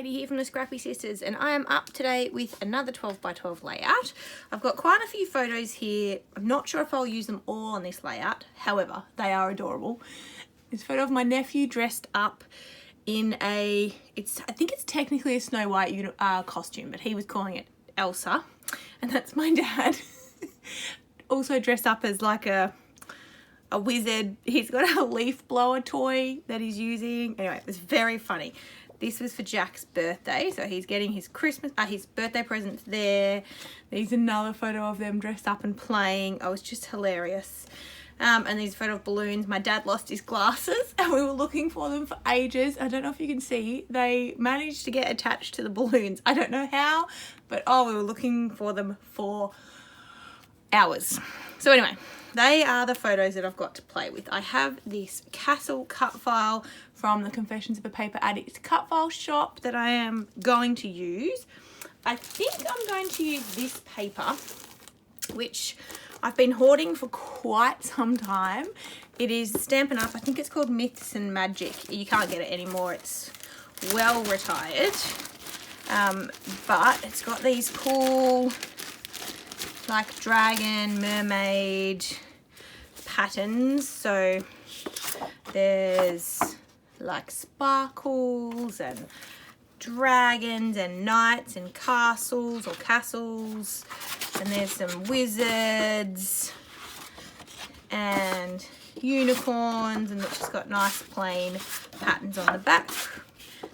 Katie here from the Scrappy Sisters, and I am up today with another 12x12 layout. I've got quite a few photos here. I'm not sure if I'll use them all on this layout, however, they are adorable. This photo of my nephew dressed up in I think it's technically a Snow White costume, but he was calling it Elsa, and that's my dad. Also dressed up as like a wizard. He's got a leaf blower toy that he's using. Anyway, it was very funny. This was for Jack's birthday, so he's getting his his birthday presents there. There's another photo of them dressed up and playing. Oh, it was just hilarious. And there's a photo of balloons. My dad lost his glasses and we were looking for them for ages. I don't know if you can see, they managed to get attached to the balloons. I don't know how, but we were looking for them for hours. So anyway, they are the photos that I've got to play with. I have this castle cut file from the Confessions of a Paper Addict cut file shop that I am going to use. I think I'm going to use this paper, which I've been hoarding for quite some time. It is Stampin' Up. I think it's called Myths and Magic. You can't get it anymore. It's well retired. But it's got these cool like dragon, mermaid patterns. So there's like sparkles and dragons and knights and castles, and there's some wizards and unicorns, and it's just got nice plain patterns on the back.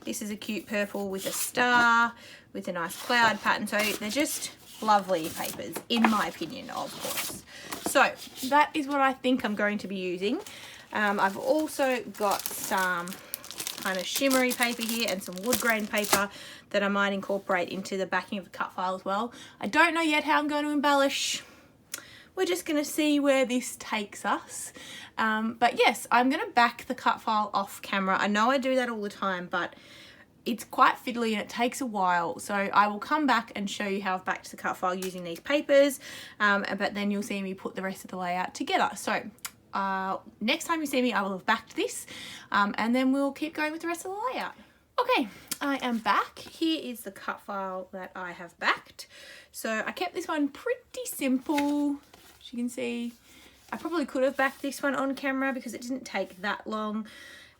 This is a cute purple with a star with a nice cloud pattern. So they're just lovely papers, in my opinion, of course. So that is what I think I'm going to be using. I've also got some kind of shimmery paper here and some wood grain paper that I might incorporate into the backing of the cut file as well. I don't know yet how I'm going to embellish. We're just going to see where this takes us. But yes, I'm going to back the cut file off camera. I know I do that all the time, but it's quite fiddly and it takes a while. So I will come back and show you how I've backed the cut file using these papers. But then you'll see me put the rest of the layout together. So next time you see me, I will have backed this, and then we'll keep going with the rest of the layout. Okay, I am back. Here is the cut file that I have backed. So I kept this one pretty simple. As you can see, I probably could have backed this one on camera because it didn't take that long.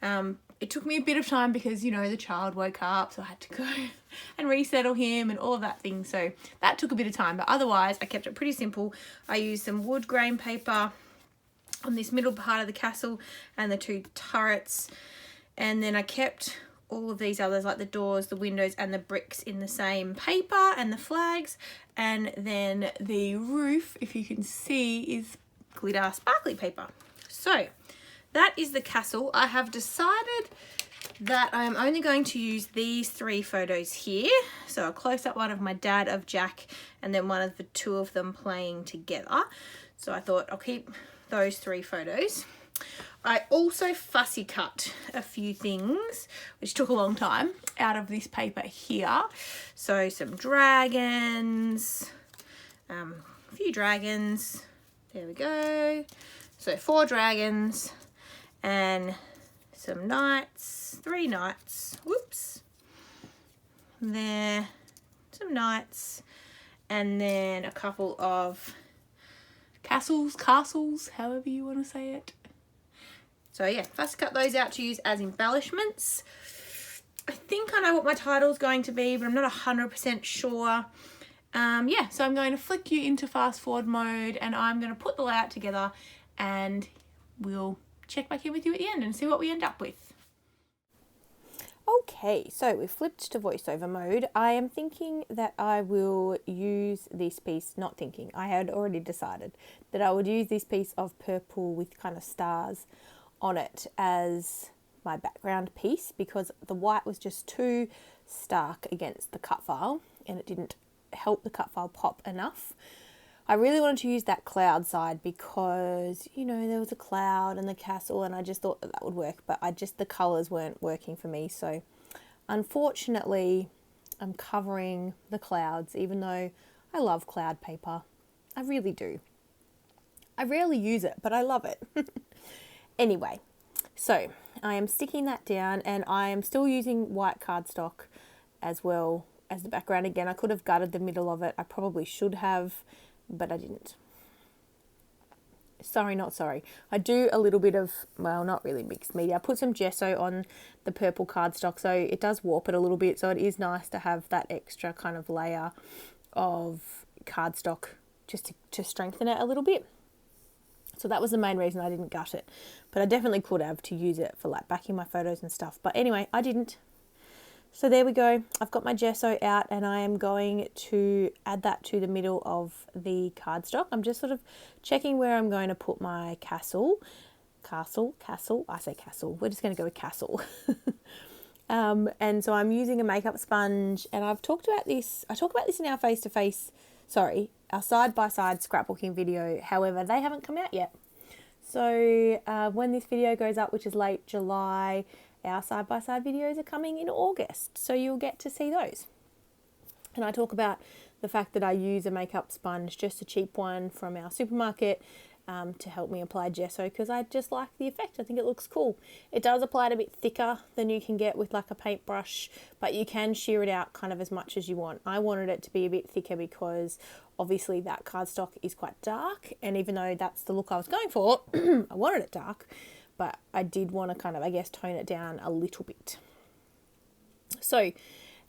It took me a bit of time because, you know, the child woke up, so I had to go and resettle him and all of that thing. So that took a bit of time, but otherwise I kept it pretty simple. I used some wood grain paper on this middle part of the castle and the two turrets, and then I kept all of these others like the doors, the windows and the bricks in the same paper, and the flags, and then the roof, if you can see, is glitter sparkly paper. So that is the castle. I have decided that I am only going to use these three photos here. So a close-up one of my dad, of Jack, and then one of the two of them playing together. So I thought I'll keep those three photos. I also fussy cut a few things, which took a long time, out of this paper here. So some dragons, a few dragons, there we go. So 4 dragons and some knights, 3 knights, whoops, there, some knights, and then a couple of castles, however you want to say it. So yeah, fussy cut those out to use as embellishments. I think I know what my title's going to be, but I'm not 100% sure. Yeah, so I'm going to flick you into fast forward mode, and I'm going to put the layout together, and we'll check back in with you at the end and see what we end up with. Okay, so we've flipped to voiceover mode. I am thinking that I will use this piece, not thinking, I had already decided that I would use this piece of purple with kind of stars on it as my background piece, because the white was just too stark against the cut file and it didn't help the cut file pop enough. I really wanted to use that cloud side because, you know, there was a cloud and the castle, and I just thought that would work, but the colours weren't working for me. So unfortunately, I'm covering the clouds, even though I love cloud paper. I really do. I rarely use it, but I love it. Anyway, so I am sticking that down, and I am still using white cardstock as well as the background. Again, I could have gutted the middle of it. I probably should have, but I didn't. Sorry, not sorry. I do a little bit of, well, not really mixed media. I put some gesso on the purple cardstock, so it does warp it a little bit. So it is nice to have that extra kind of layer of cardstock just to strengthen it a little bit. So that was the main reason I didn't gut it. But I definitely could have to use it for like backing my photos and stuff. But anyway, I didn't. So there we go. I've got my gesso out and I am going to add that to the middle of the cardstock. I'm just sort of checking where I'm going to put my castle. I say castle. We're just going to go with castle. And so I'm using a makeup sponge, and I've talked about this. I talk about this in our our side-by-side scrapbooking video. However, they haven't come out yet. So when this video goes up, which is late July, our side-by-side videos are coming in August. So you'll get to see those. And I talk about the fact that I use a makeup sponge, just a cheap one from our supermarket, to help me apply gesso, because I just like the effect. I think it looks cool. It does apply it a bit thicker than you can get with like a paintbrush, but you can shear it out kind of as much as you want. I wanted it to be a bit thicker because obviously that cardstock is quite dark, and even though that's the look I was going for, I wanted it dark, but I did want to kind of, I guess, tone it down a little bit. So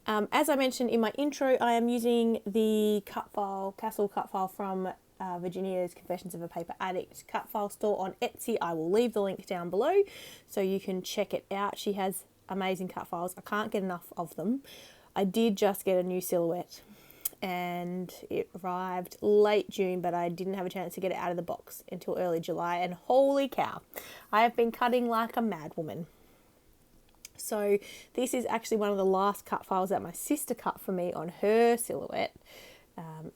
as I mentioned in my intro, I am using the Castle Cutfile from Virginia's Confessions of a Paper Addict Cutfile store on Etsy. I will leave the link down below so you can check it out. She has amazing cut files. I can't get enough of them. I did just get a new silhouette and it arrived late June, but I didn't have a chance to get it out of the box until early July, and holy cow, I have been cutting like a madwoman. So this is actually one of the last cut files that my sister cut for me on her silhouette.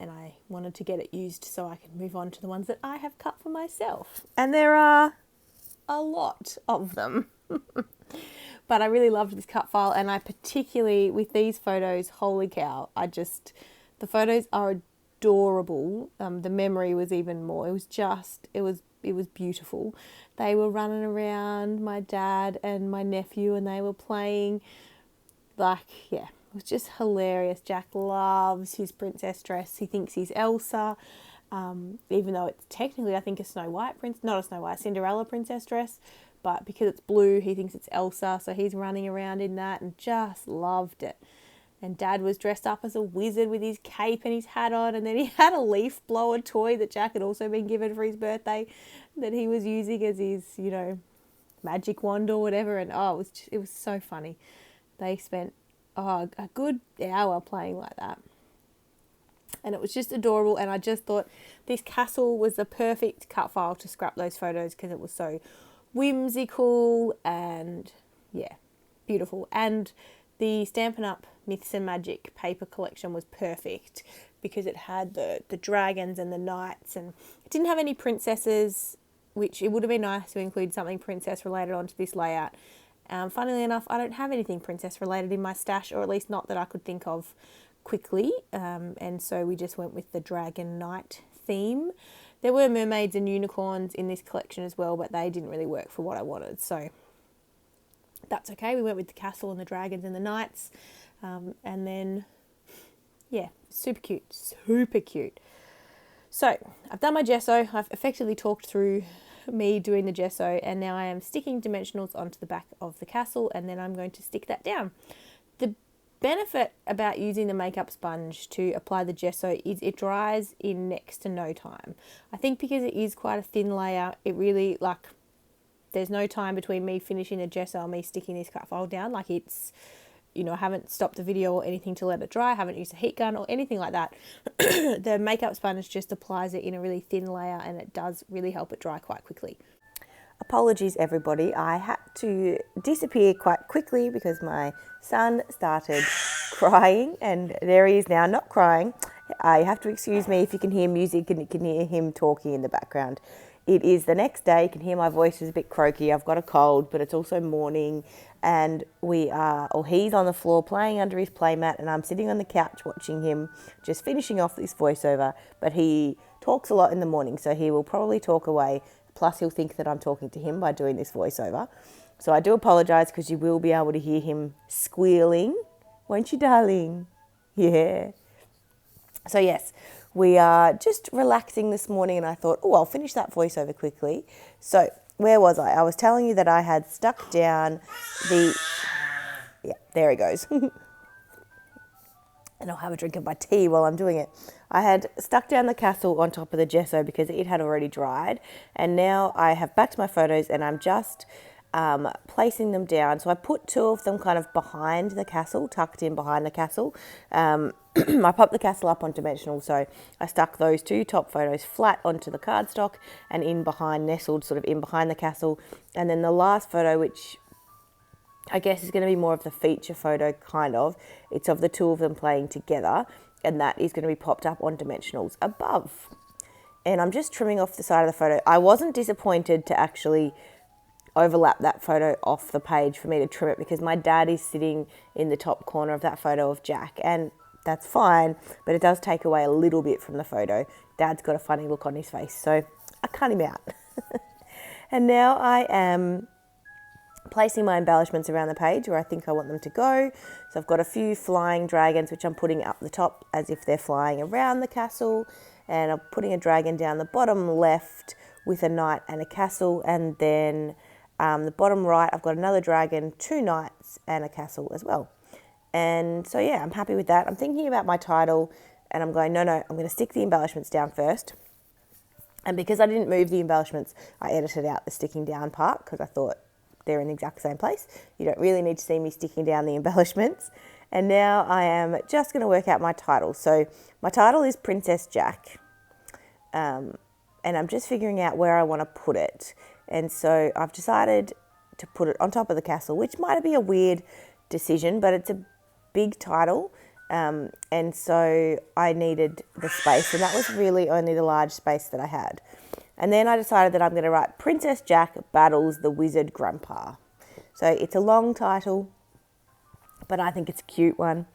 And I wanted to get it used so I can move on to the ones that I have cut for myself. And there are a lot of them. But I really loved this cut file, and I particularly, with these photos, holy cow, the photos are adorable. The memory was even more. It was beautiful. They were running around, my dad and my nephew, and they were playing, it was just hilarious. Jack loves his princess dress. He thinks he's Elsa, even though it's technically, I think, a Cinderella princess dress, but because it's blue, he thinks it's Elsa, so he's running around in that and just loved it. And Dad was dressed up as a wizard with his cape and his hat on, and then he had a leaf blower toy that Jack had also been given for his birthday that he was using as his, magic wand or whatever, and it was so funny. They spent a good hour playing like that. And it was just adorable, and I just thought this castle was the perfect cut file to scrap those photos because it was so whimsical and, beautiful. And the Stampin' Up! Myths and Magic paper collection was perfect because it had the dragons and the knights, and it didn't have any princesses, which it would have been nice to include something princess related onto this layout. Funnily enough, I don't have anything princess related in my stash, or at least not that I could think of quickly, and so we just went with the dragon knight theme. There were mermaids and unicorns in this collection as well, but they didn't really work for what I wanted, so that's okay. We went with the castle and the dragons and the knights, and then super cute. So I've done my gesso. I've effectively talked through me doing the gesso, and now I am sticking dimensionals onto the back of the castle, and then I'm going to stick that down. The benefit about using the makeup sponge to apply the gesso is it dries in next to no time. I think because it is quite a thin layer, it really, there's no time between me finishing the gesso and me sticking this cut file down. It's, I haven't stopped the video or anything to let it dry. I haven't used a heat gun or anything like that. The makeup sponge just applies it in a really thin layer, and it does really help it dry quite quickly. Apologies, everybody. I had to disappear quite quickly because my son started crying, and there he is now, not crying. You have to excuse me if you can hear music and you can hear him talking in the background. It is the next day. You can hear my voice is a bit croaky. I've got a cold, but it's also morning, and he's on the floor playing under his playmat, and I'm sitting on the couch watching him just finishing off this voiceover. But he talks a lot in the morning, so he will probably talk away. Plus, he'll think that I'm talking to him by doing this voiceover. So I do apologise, because you will be able to hear him squealing Won't you, darling? Yeah. So yes, we are just relaxing this morning and I thought, oh, I'll finish that voiceover quickly. So where was I? I was telling you that I had stuck down the... Yeah, there he goes. And I'll have a drink of my tea while I'm doing it. I had stuck down the castle on top of the gesso because it had already dried. And now I have backed my photos and I'm just placing them down. So I put two of them kind of behind the castle, tucked in behind the castle. I popped the castle up on dimensional, so I stuck those two top photos flat onto the cardstock and in behind, nestled sort of in behind the castle. And then the last photo, which I guess is going to be more of the feature photo, kind of. It's of the two of them playing together, and that is going to be popped up on dimensionals above. And I'm just trimming off the side of the photo. I wasn't disappointed to actually overlap that photo off the page for me to trim it because my dad is sitting in the top corner of that photo of Jack, and that's fine, but it does take away a little bit from the photo. Dad's got a funny look on his face, so I cut him out. And now I am placing my embellishments around the page where I think I want them to go. So I've got a few flying dragons which I'm putting up the top as if they're flying around the castle, and I'm putting a dragon down the bottom left with a knight and a castle, and then the bottom right I've got another dragon, two knights and a castle as well. And so yeah, I'm happy with that. I'm thinking about my title and I'm going, no, I'm going to stick the embellishments down first. And because I didn't move the embellishments, I edited out the sticking down part because I thought they're in the exact same place. You don't really need to see me sticking down the embellishments. And now I am just going to work out my title. So my title is Princess Jack. And I'm just figuring out where I want to put it. And so I've decided to put it on top of the castle, which might be a weird decision, but it's a big title. And so I needed the space, and that was really only the large space that I had. And then I decided that I'm going to write Princess Jack Battles the Wizard Grandpa. So it's a long title, but I think it's a cute one.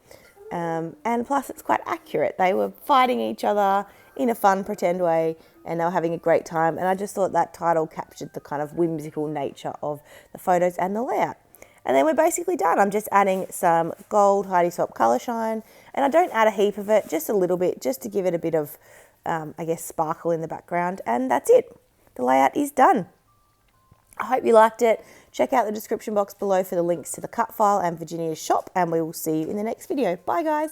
And plus it's quite accurate. They were fighting each other in a fun pretend way and they were having a great time. And I just thought that title captured the kind of whimsical nature of the photos and the layout. And then we're basically done. I'm just adding some gold Heidi Swapp colour shine. And I don't add a heap of it, just a little bit, just to give it a bit of, I guess, sparkle in the background. And that's it. The layout is done. I hope you liked it. Check out the description box below for the links to the Cutfile and Virginia's shop. And we will see you in the next video. Bye, guys.